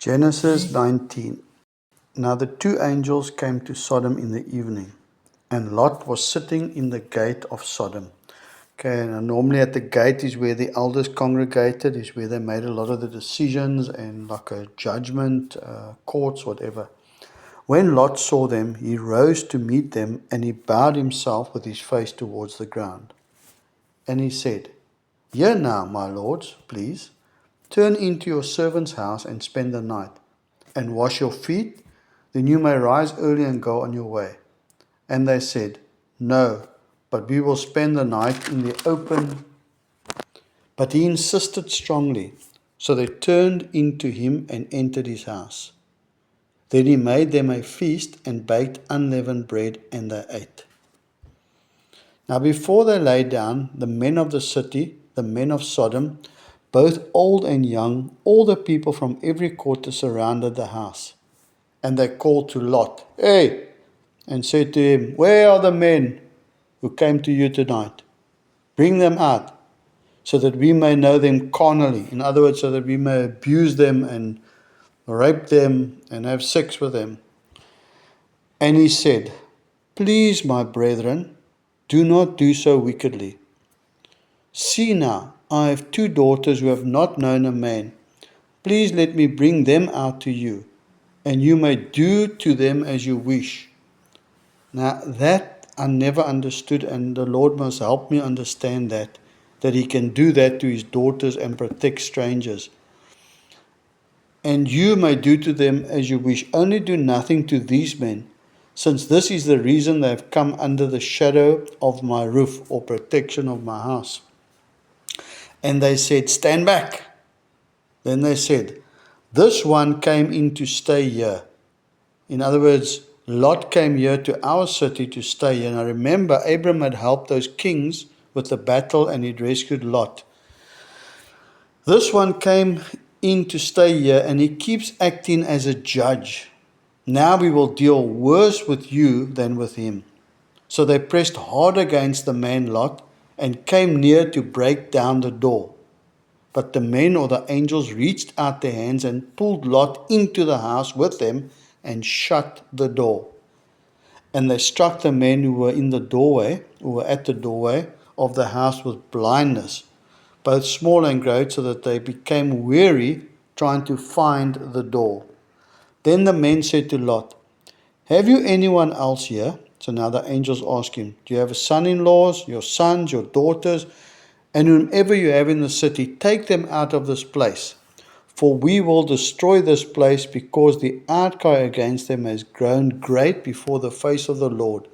Genesis 19. Now the two angels came to Sodom in the evening, and Lot was sitting in the gate of Sodom. Okay, now normally at the gate is where the elders congregated, is where they made a lot of the decisions and like a judgment, courts, whatever. When Lot saw them, he rose to meet them, and he bowed himself with his face towards the ground. And he said, Hear now, my lords, please, turn into your servant's house and spend the night, and wash your feet, then you may rise early and go on your way. And they said, No, but we will spend the night in the open. But he insisted strongly, so they turned into him and entered his house. Then he made them a feast and baked unleavened bread, and they ate. Now before they lay down, the men of the city, the men of Sodom, both old and young, all the people from every quarter surrounded the house. And they called to Lot, Hey! And said to him, Where are the men who came to you tonight? Bring them out, so that we may know them carnally. In other words, so that we may abuse them and rape them and have sex with them. And he said, Please, my brethren, do not do so wickedly. See now, I have two daughters who have not known a man. Please let me bring them out to you, and you may do to them as you wish. Now that I never understood, and the Lord must help me understand that he can do that to his daughters and protect strangers. And you may do to them as you wish. Only do nothing to these men, since this is the reason they have come under the shadow of my roof, or protection of my house. And they said, Stand back. Then they said, This one came in to stay here. In other words, Lot came here to our city to stay here. Now remember, Abram had helped those kings with the battle, and he'd rescued Lot. This one came in to stay here, and he keeps acting as a judge. Now we will deal worse with you than with him. So they pressed hard against the man Lot and came near to break down the door. But the men or the angels reached out their hands and pulled Lot into the house with them and shut the door. And they struck the men who were at the doorway of the house with blindness, both small and great, so that they became weary trying to find the door. Then the men said to Lot, Have you anyone else here? So now the angels ask him, Do you have son-in-laws, your sons, your daughters, and whomever you have in the city? Take them out of this place. For we will destroy this place, because the outcry against them has grown great before the face of the Lord,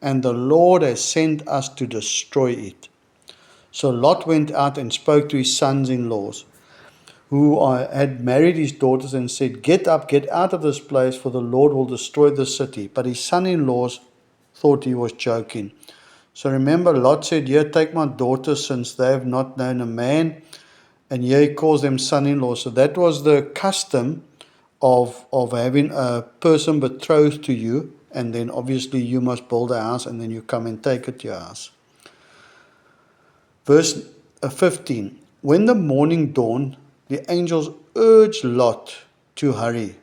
and the Lord has sent us to destroy it. So Lot went out and spoke to his sons-in-laws, who had married his daughters, and said, Get up, get out of this place, for the Lord will destroy the city. But his son-in-laws thought he was joking. So remember, Lot said, Here, take my daughters, since they have not known a man. And here he calls them son-in-law. So that was the custom of having a person betrothed to you, and then obviously you must build a house, and then you come and take it to your house. Verse 15. When the morning dawned, the angels urged Lot to hurry,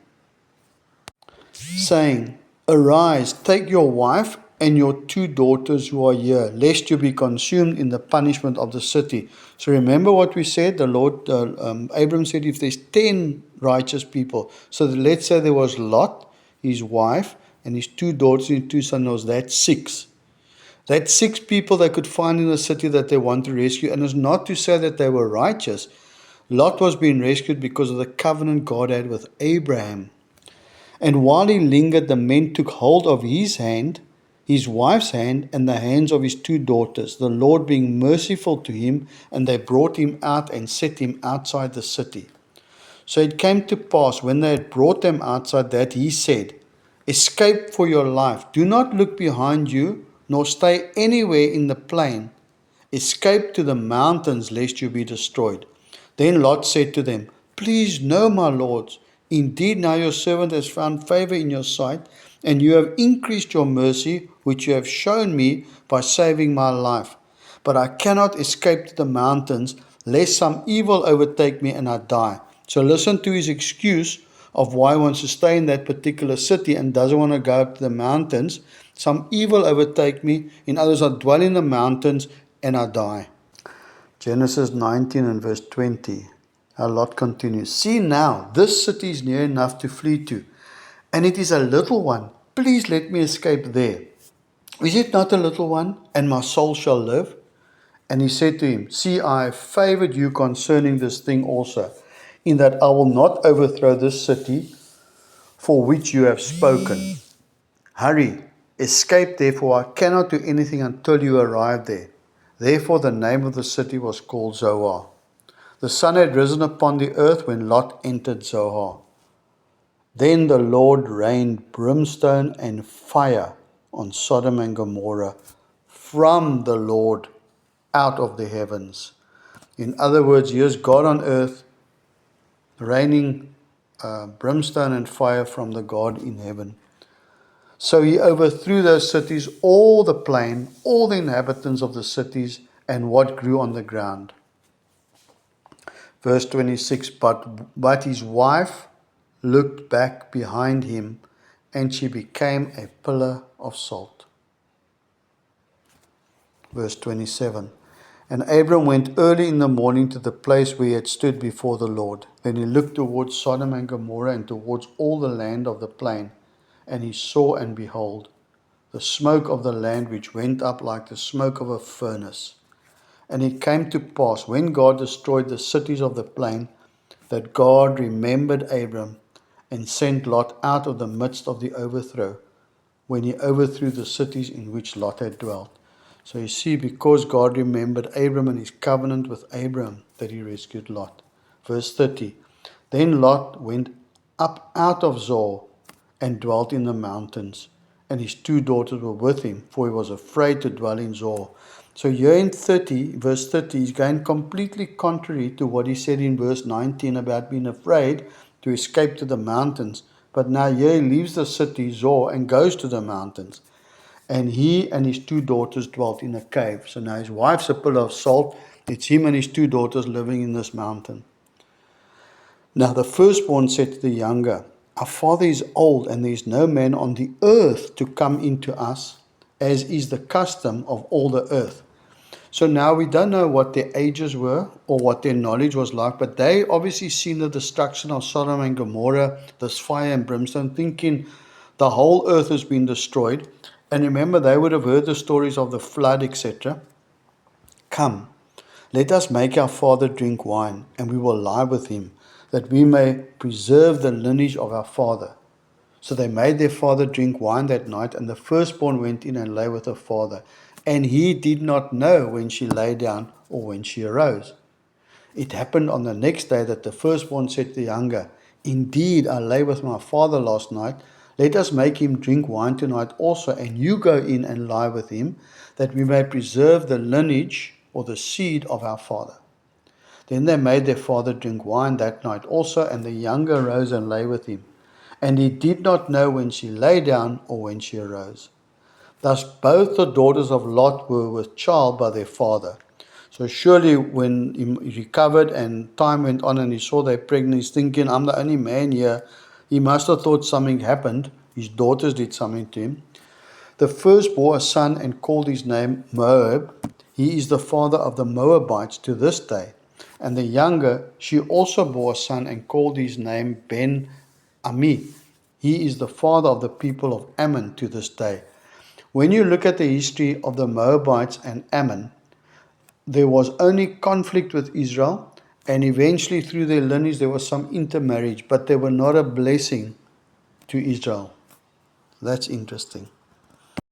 saying, Arise, take your wife and your two daughters who are here, lest you be consumed in the punishment of the city. So remember what we said, the Lord, Abram said, if there's 10 righteous people, so let's say there was Lot, his wife, and his two daughters and two sons, that's 6. That's 6 people they could find in the city that they want to rescue. And it's not to say that they were righteous. Lot was being rescued because of the covenant God had with Abraham. And while he lingered, the men took hold of his hand, his wife's hand, and the hands of his two daughters, the Lord being merciful to him, and they brought him out and set him outside the city. So it came to pass, when they had brought them outside, that he said, Escape for your life. Do not look behind you, nor stay anywhere in the plain. Escape to the mountains, lest you be destroyed. Then Lot said to them, Please no, my lords. Indeed, now your servant has found favor in your sight, and you have increased your mercy, which you have shown me by saving my life. But I cannot escape to the mountains, lest some evil overtake me and I die. So listen to his excuse of why he wants to stay in that particular city and doesn't want to go up to the mountains. Some evil overtake me. In others, I dwell in the mountains and I die. Genesis 19 and verse 20. Our Lot continues. See now, this city is near enough to flee to, and it is a little one. Please let me escape there. Is it not a little one, and my soul shall live? And he said to him, See, I have favored you concerning this thing also, in that I will not overthrow this city for which you have spoken. Hurry, escape therefore, I cannot do anything until you arrive there. Therefore the name of the city was called Zoar. The sun had risen upon the earth when Lot entered Zoar. Then the Lord rained brimstone and fire on Sodom and Gomorrah from the Lord out of the heavens. In other words, here's God on earth raining brimstone and fire from the God in heaven. So he overthrew those cities, all the plain, all the inhabitants of the cities, and what grew on the ground. Verse 26, but his wife looked back behind him, and she became a pillar of salt. Verse 27, and Abram went early in the morning to the place where he had stood before the Lord. Then he looked towards Sodom and Gomorrah and towards all the land of the plain, and he saw, and behold, the smoke of the land which went up like the smoke of a furnace. And it came to pass, when God destroyed the cities of the plain, that God remembered Abram and sent Lot out of the midst of the overthrow, when he overthrew the cities in which Lot had dwelt. So you see, because God remembered Abram and his covenant with Abram, that he rescued Lot. Verse 30, then Lot went up out of Zoar and dwelt in the mountains, and his 2 daughters were with him, for he was afraid to dwell in Zoar. So here in verse 30, he's going completely contrary to what he said in verse 19 about being afraid to escape to the mountains. But now here he leaves the city, Zoar, and goes to the mountains. And he and his 2 daughters dwelt in a cave. So now his wife's a pillar of salt. It's him and his 2 daughters living in this mountain. Now the firstborn said to the younger, Our father is old, and there is no man on the earth to come into us, as is the custom of all the earth. So now we don't know what their ages were or what their knowledge was like, but they obviously seen the destruction of Sodom and Gomorrah, this fire and brimstone, thinking the whole earth has been destroyed. And remember, they would have heard the stories of the flood, etc. Come, let us make our father drink wine, and we will lie with him, that we may preserve the lineage of our father. So they made their father drink wine that night, and the firstborn went in and lay with her father. And he did not know when she lay down or when she arose. It happened on the next day that the firstborn said to the younger, Indeed, I lay with my father last night. Let us make him drink wine tonight also, and you go in and lie with him, that we may preserve the lineage or the seed of our father. Then they made their father drink wine that night also, and the younger rose and lay with him. And he did not know when she lay down or when she arose. Thus both the daughters of Lot were with child by their father. So surely when he recovered and time went on and he saw they're pregnant, he's thinking, I'm the only man here. He must have thought something happened. His daughters did something to him. The first bore a son and called his name Moab. He is the father of the Moabites to this day. And the younger, she also bore a son and called his name Ben-Ami. He is the father of the people of Ammon to this day. When you look at the history of the Moabites and Ammon, there was only conflict with Israel, and eventually through their lineage there was some intermarriage, but they were not a blessing to Israel. That's interesting.